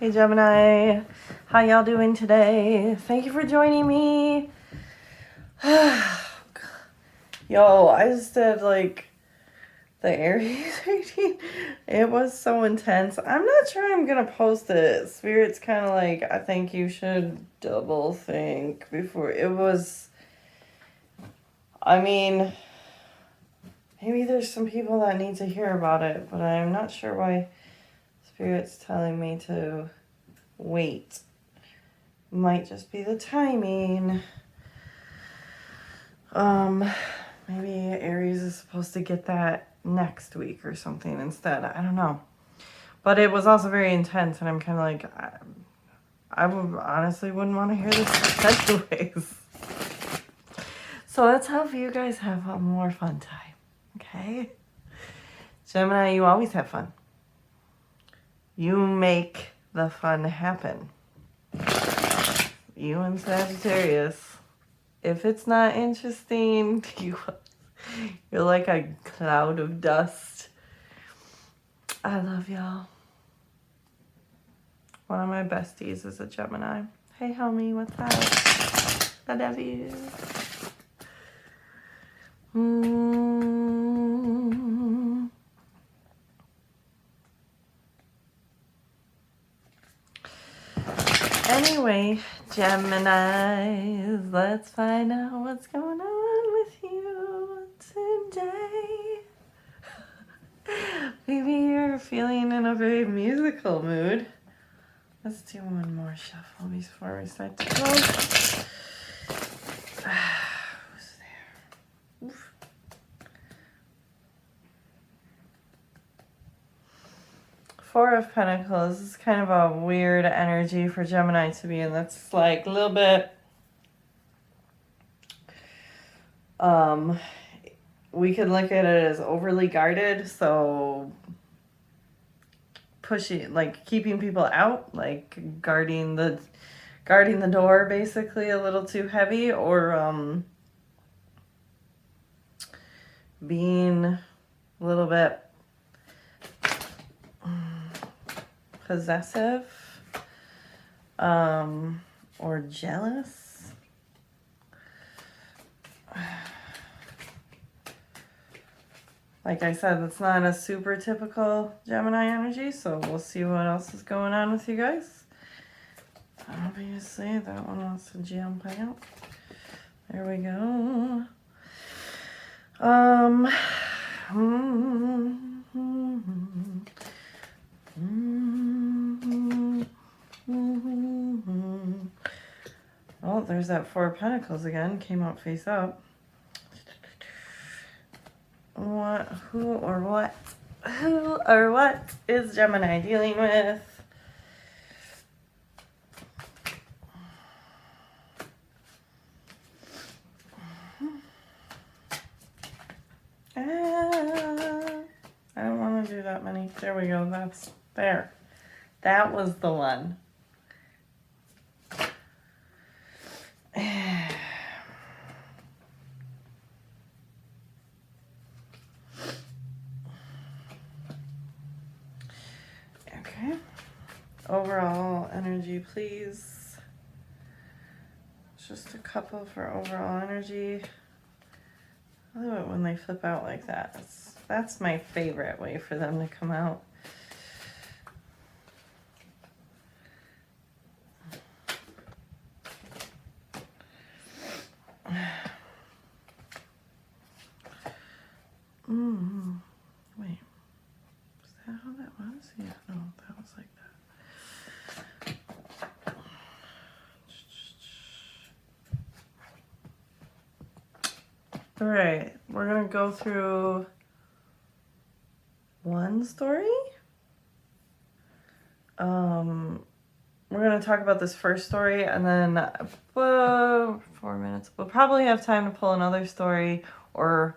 Hey Gemini, how y'all doing today? Thank you for joining me. Yo, I just did like the Aries reading. It was so intense. I'm not sure I'm gonna post it. Spirit's kind of like, I think you should double think before. It was, I mean, maybe there's some people that need to hear about it, but I'm not sure why Spirit's telling me to wait. Might just be the timing. Maybe Aries is supposed to get that next week or something instead. I don't know. But it was also very intense, and I'm kind of like, I would honestly wouldn't want to hear this anyways. So let's hope you guys have a more fun time, okay? Gemini, you always have fun. You make the fun happen. You and Sagittarius. If it's not interesting, you're like a cloud of dust. I love y'all. One of my besties is a Gemini. Hey, homie, what's up? I love you. Anyway, Geminis, let's find out what's going on with you today. Maybe you're feeling in a very musical mood. Let's do one more shuffle before we start to close. Who's there? Oof. Four of Pentacles is kind of a weird energy for Gemini to be in. That's like a little bit, we could look at it as overly guarded, so pushing, like keeping people out, like guarding the door basically a little too heavy, or being a little bit possessive, or jealous. Like I said, it's not a super typical Gemini energy, so we'll see what else is going on with you guys. Obviously, that one wants to jump out. There we go. Oh, there's that Four of Pentacles again. Came out face up. Who or what is Gemini dealing with? I don't want to do that many. There we go. That's there. That was the one. Okay. Overall energy, please. Just a couple for overall energy. I love it when they flip out like that. That's my favorite way for them to come out. Wait. Is that how that was? Yeah, no, that was like that. All right, we're gonna go through one story. We're gonna talk about this first story, and then 4 minutes. We'll probably have time to pull another story or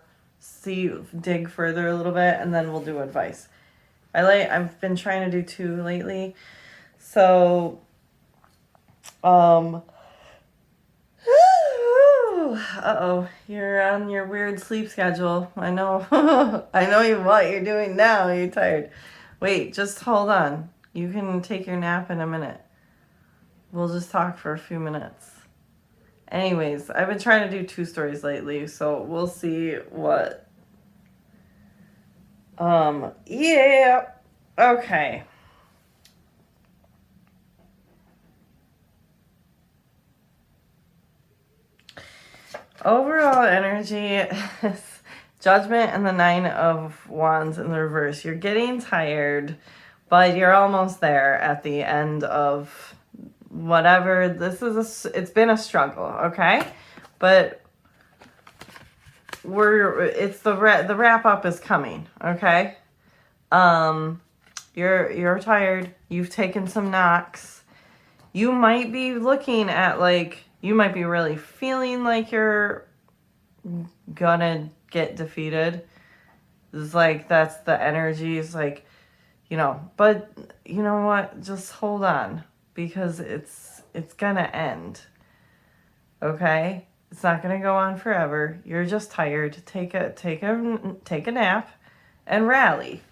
dig further a little bit, and then we'll do advice. I've been trying to do 2 lately, so uh-oh, you're on your weird sleep schedule. I know. I know what you're doing now. You're tired. Wait, just hold on. You can take your nap in a minute. We'll just talk for a few minutes. Anyways, I've been trying to do 2 stories lately, so we'll see what. Yeah. Okay. Overall energy is Judgment and the 9 of Wands in the reverse. You're getting tired, but you're almost there at the end of whatever. It's been a struggle, okay? But it's the wrap up is coming, okay? You're tired. You've taken some knocks. You might be looking at you might be really feeling like you're gonna get defeated. It's that's the energy. It's but you know what? Just hold on, because it's gonna end. Okay? It's not gonna go on forever. You're just tired. Take a nap and rally.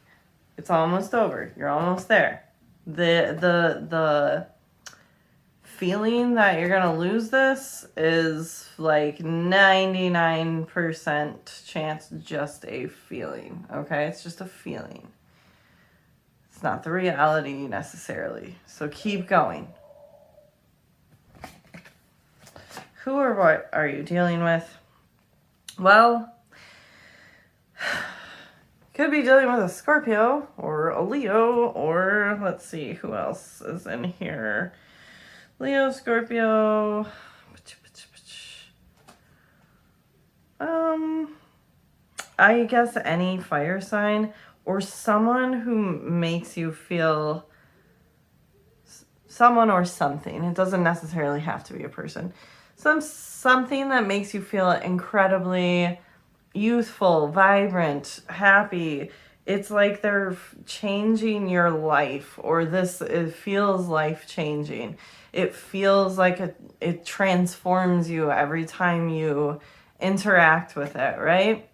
It's almost over. You're almost there. The feeling that you're gonna lose this is 99% chance just a feeling. Okay? It's just a feeling. It's not the reality necessarily. So keep going. Who or what are you dealing with? Well, could be dealing with a Scorpio or a Leo, or let's see who else is in here. Leo, Scorpio. I guess any fire sign or someone who makes you feel someone or something. It doesn't necessarily have to be a person. Something that makes you feel incredibly youthful, vibrant, happy. It's like they're changing your life, or it feels life changing. It feels like it transforms you every time you interact with it, right?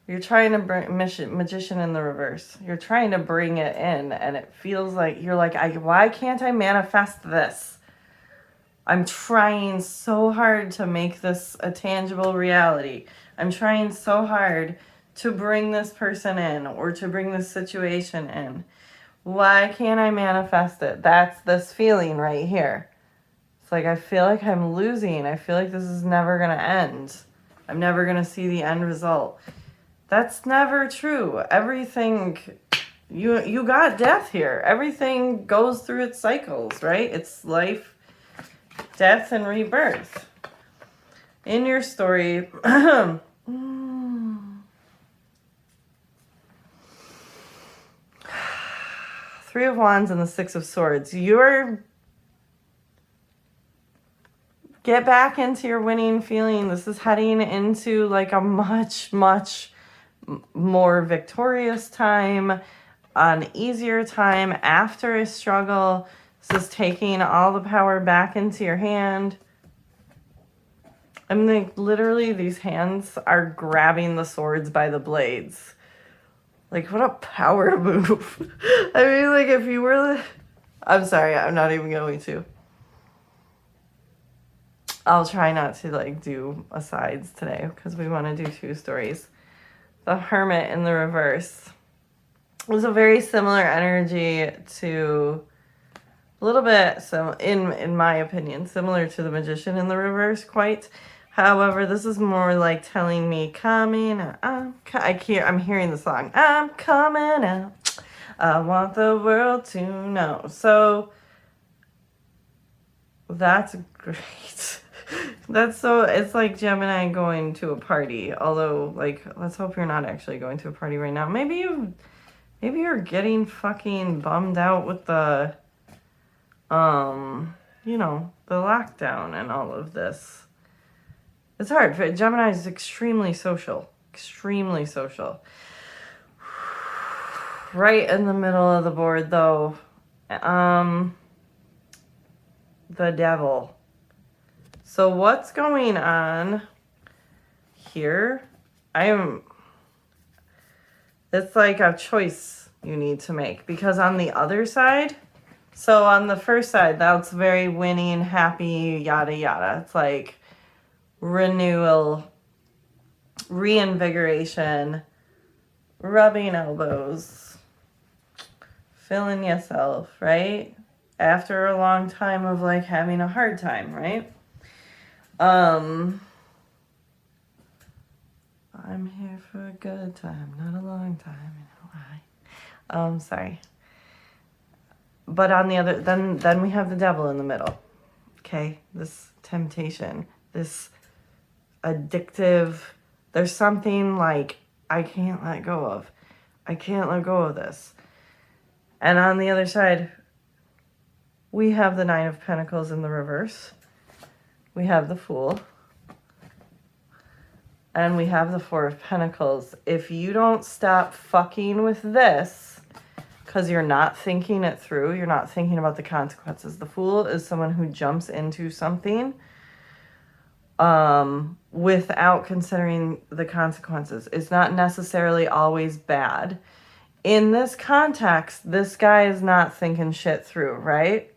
You're trying to bring Magician in the reverse. You're trying to bring it in, and it feels like you're why can't I manifest this? I'm trying so hard to make this a tangible reality. I'm trying so hard to bring this person in, or to bring this situation in. Why can't I manifest it? That's this feeling right here. It's I feel like I'm losing. I feel like this is never going to end. I'm never going to see the end result. That's never true. Everything, you got death here. Everything goes through its cycles, right? It's life, death, and rebirth. In your story, Three of Wands and the Six of Swords. Get back into your winning feeling. This is heading into a much, much more victorious time, an easier time after a struggle. This is taking all the power back into your hand. I mean, literally, these hands are grabbing the swords by the blades. What a power move. I mean, if you were... I'm sorry, I'm not even going to. I'll try not to, do asides today, because we want to do 2 stories. The Hermit in the reverse was a very similar energy to... a little bit, in my opinion, similar to the Magician in the reverse, quite. However, this is more telling me, coming out. I'm hearing the song. I'm coming out. I want the world to know. So, that's great. It's like Gemini going to a party. Although, let's hope you're not actually going to a party right now. Maybe you're getting fucking bummed out with the, the lockdown and all of this. It's hard. Gemini is extremely social. Extremely social. Right in the middle of the board, though, the Devil. So what's going on here? It's like a choice you need to make. Because on the other side, so on the first side, that's very winning, happy, yada, yada. It's like renewal, reinvigoration, rubbing elbows, feeling yourself, right? After a long time of like having a hard time, right? I'm here for a good time, not a long time, you know why. Sorry. But on the other, then we have the devil in the middle. Okay? This temptation, this addictive, there's something like I can't let go of. I can't let go of this. And on the other side, we have the Nine of Pentacles in the reverse. We have the Fool. And we have the Four of Pentacles. If you don't stop fucking with this, because you're not thinking it through, you're not thinking about the consequences. The Fool is someone who jumps into something without considering the consequences. It's not necessarily always bad. In this context, this guy is not thinking shit through, right?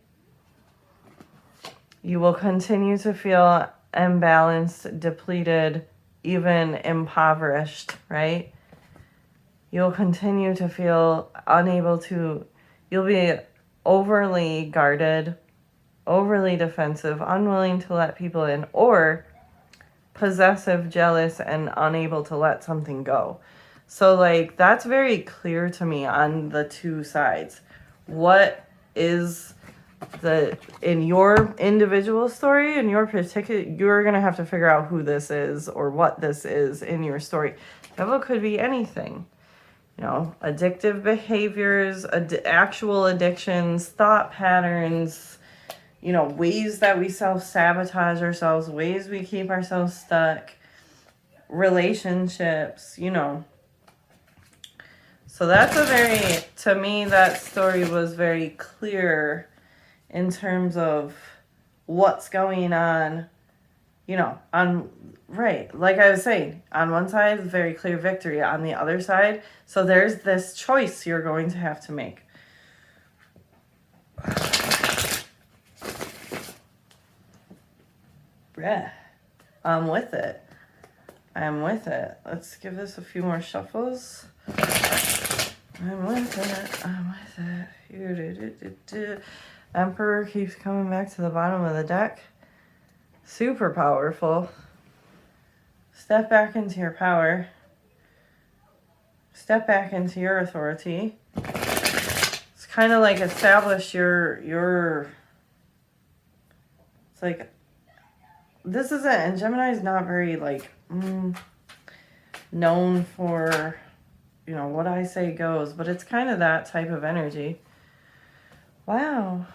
You will continue to feel imbalanced, depleted, even impoverished, right? You'll continue to feel you'll be overly guarded, overly defensive, unwilling to let people in, or possessive, jealous, and unable to let something go. So like that's very clear to me on the two sides. What is in your individual story, in your particular, you're going to have to figure out who this is or what this is in your story. Devil could be anything, you know, addictive behaviors, actual addictions, thought patterns, you know, ways that we self-sabotage ourselves, ways we keep ourselves stuck, relationships, you know. So that's to me, that story was very clear in terms of what's going on, you know, right, like I was saying, on one side, very clear victory, on the other side, so there's this choice you're going to have to make. Yeah, I'm with it. Let's give this a few more shuffles. I'm with it. Emperor keeps coming back to the bottom of the deck. Super powerful. Step back into your power. Step back into your authority. It's kind of like establish your it's like, this isn't, and Gemini is not very like known for, you know, what I say goes, but it's kind of that type of energy. Wow.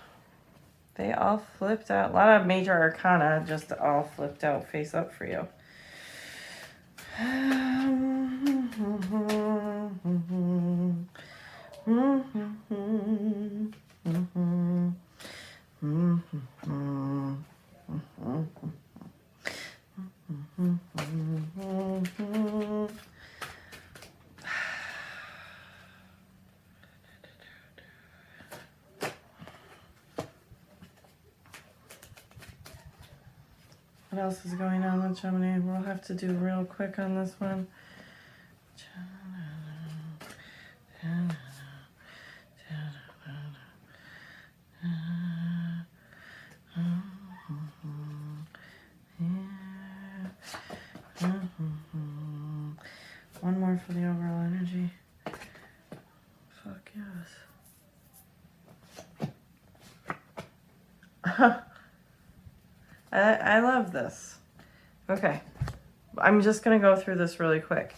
They all flipped out. A lot of major arcana just all flipped out face up for you. What else is going on with Gemini? We'll have to do real quick on this one. One more for the overall energy. Fuck yes. I love this. Okay. I'm just going to go through this really quick.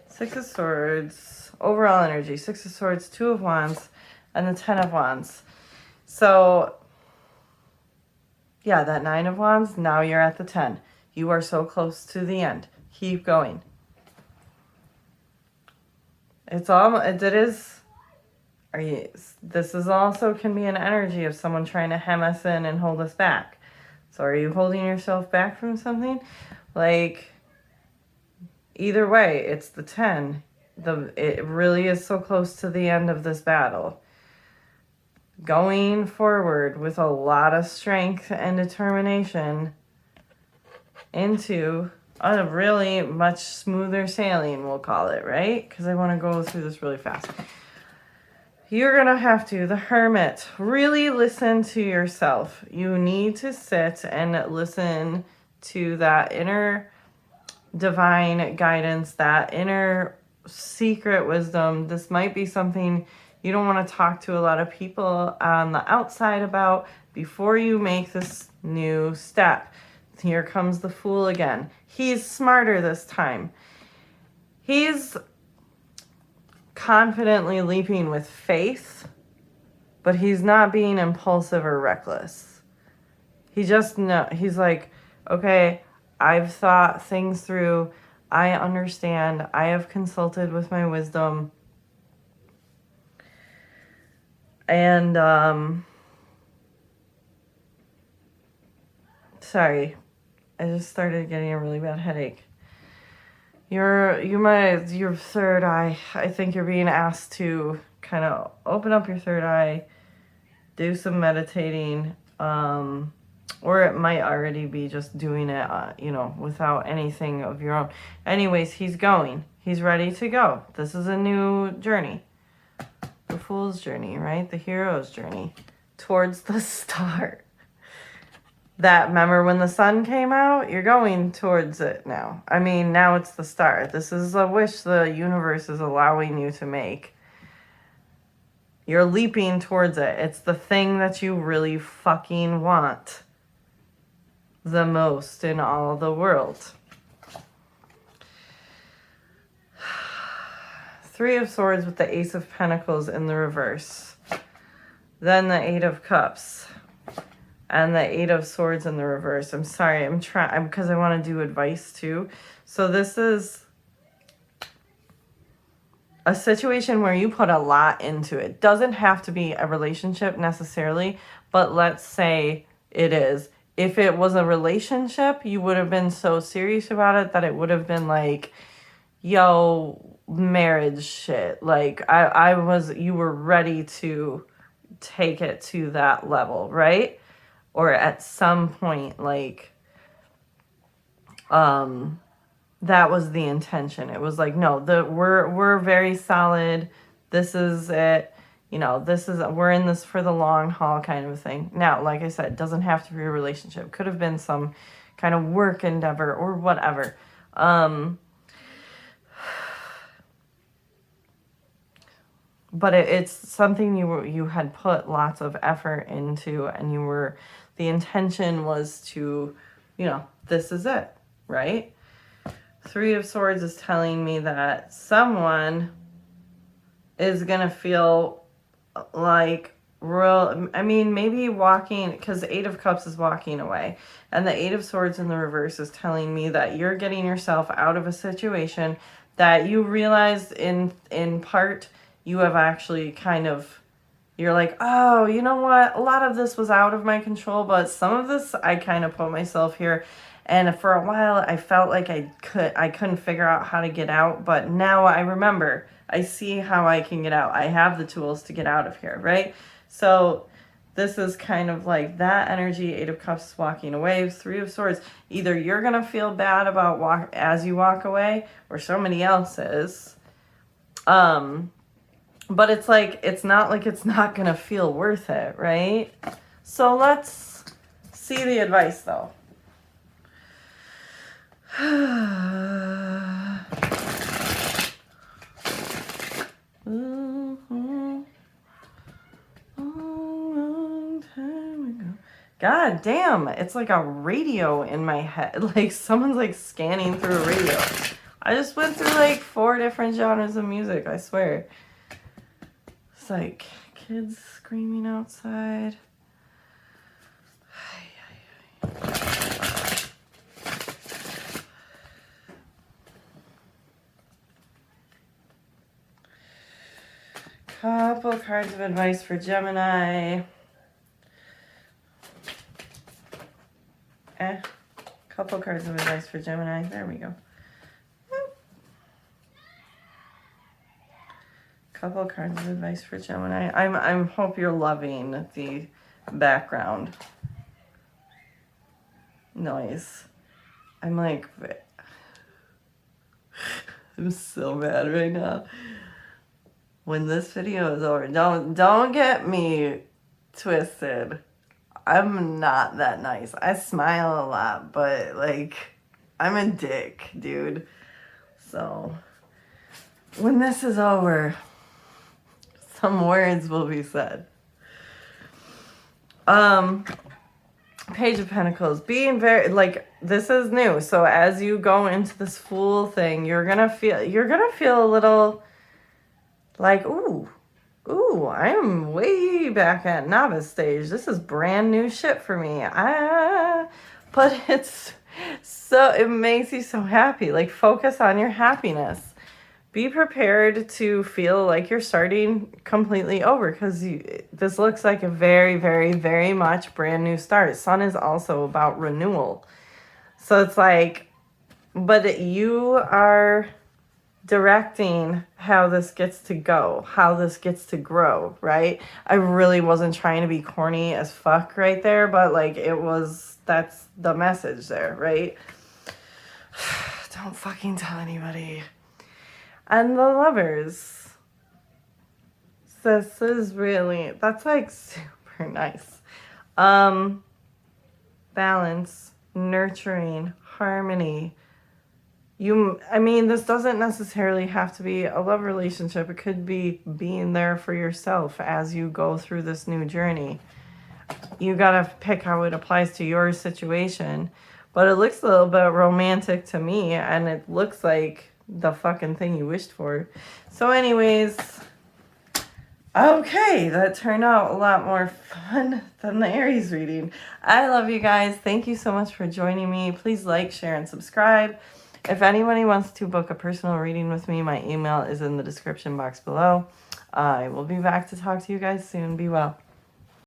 Six of Swords, overall energy. Six of Swords, Two of Wands, and the Ten of Wands. So, yeah, that Nine of Wands, now you're at the 10. You are so close to the end. Keep going. This is also can be an energy of someone trying to hem us in and hold us back. So are you holding yourself back from something? Like, either way, it's the 10. it really is so close to the end of this battle. Going forward with a lot of strength and determination into a really much smoother sailing, we'll call it, right? Because I want to go through this really fast. You're going to have to, the Hermit, really listen to yourself. You need to sit and listen to that inner divine guidance, that inner secret wisdom. This might be something you don't want to talk to a lot of people on the outside about before you make this new step. Here comes the Fool again. He's smarter this time. He's confidently leaping with faith, but he's not being impulsive or reckless. He just he's like, okay, I've thought things through. I understand. I have consulted with my wisdom. And sorry, I just started getting a really bad headache. Your third eye, I think you're being asked to kind of open up your third eye, do some meditating, or it might already be just doing it, without anything of your own. Anyways, he's going. He's ready to go. This is a new journey. The Fool's journey, right? The hero's journey towards the star. That, remember when the sun came out? You're going towards it now. I mean, now it's the star. This is a wish the universe is allowing you to make. You're leaping towards it. It's the thing that you really fucking want the most in all the world. Three of Swords with the Ace of Pentacles in the reverse. Then the Eight of Cups. And the Eight of Swords in the reverse. I'm sorry, I'm trying, because I want to do advice too. So this is a situation where you put a lot into it. Doesn't have to be a relationship necessarily, but let's say it is. If it was a relationship, you would have been so serious about it that it would have been like, yo, marriage shit. Like, you were ready to take it to that level, right? Or at some point, like, that was the intention. It was like, no, we're very solid. This is it. We're in this for the long haul kind of a thing. Now, like I said, it doesn't have to be a relationship. Could have been some kind of work endeavor or whatever. But it's something you had put lots of effort into, and the intention was to, this is it, right? Three of Swords is telling me that someone is going to feel like maybe walking, because Eight of Cups is walking away, and the Eight of Swords in the reverse is telling me that you're getting yourself out of a situation that you realized in part you have actually kind of, you're like, oh, you know what? A lot of this was out of my control, but some of this I kind of put myself here. And for a while I felt like I couldn't figure out how to get out, but now I remember. I see how I can get out. I have the tools to get out of here, right? So this is kind of like that energy. Eight of Cups walking away. Three of Swords. Either you're going to feel bad about as you walk away, or somebody else is. But it's like, it's not like it's not going to feel worth it, right? So let's see the advice, though. God damn, it's like a radio in my head. Like someone's like scanning through a radio. I just went through like 4 different genres of music, I swear. It's like kids screaming outside. Couple cards of advice for Gemini. Couple cards of advice for Gemini. There we go. couple cards of advice for Gemini. I'm hope you're loving the background noise. I'm like, I'm so mad right now. When this video is over, don't get me twisted. I'm not that nice. I smile a lot, but like, I'm a dick, dude. So, when this is over, some words will be said. Page of Pentacles. Being very, like, this is new. So as you go into this Fool thing, you're gonna feel a little like, ooh, I'm way back at novice stage. This is brand new shit for me. But it makes you so happy. Like, focus on your happiness. Be prepared to feel like you're starting completely over, because this looks like a very, very, very much brand new start. Sun is also about renewal. So it's like, but you are directing how this gets to go, how this gets to grow, right? I really wasn't trying to be corny as fuck right there, but like that's the message there, right? Don't fucking tell anybody. And the Lovers. This is really, that's like super nice. Balance, nurturing, harmony. This doesn't necessarily have to be a love relationship. It could be being there for yourself as you go through this new journey. You gotta pick how it applies to your situation. But it looks a little bit romantic to me, and it looks like the fucking thing you wished for. So anyways, okay, that turned out a lot more fun than the Aries reading. I love you guys. Thank you so much for joining me. Please like, share, and subscribe. If anybody wants to book a personal reading with me, my email is in the description box below. I will be back to talk to you guys soon. Be well.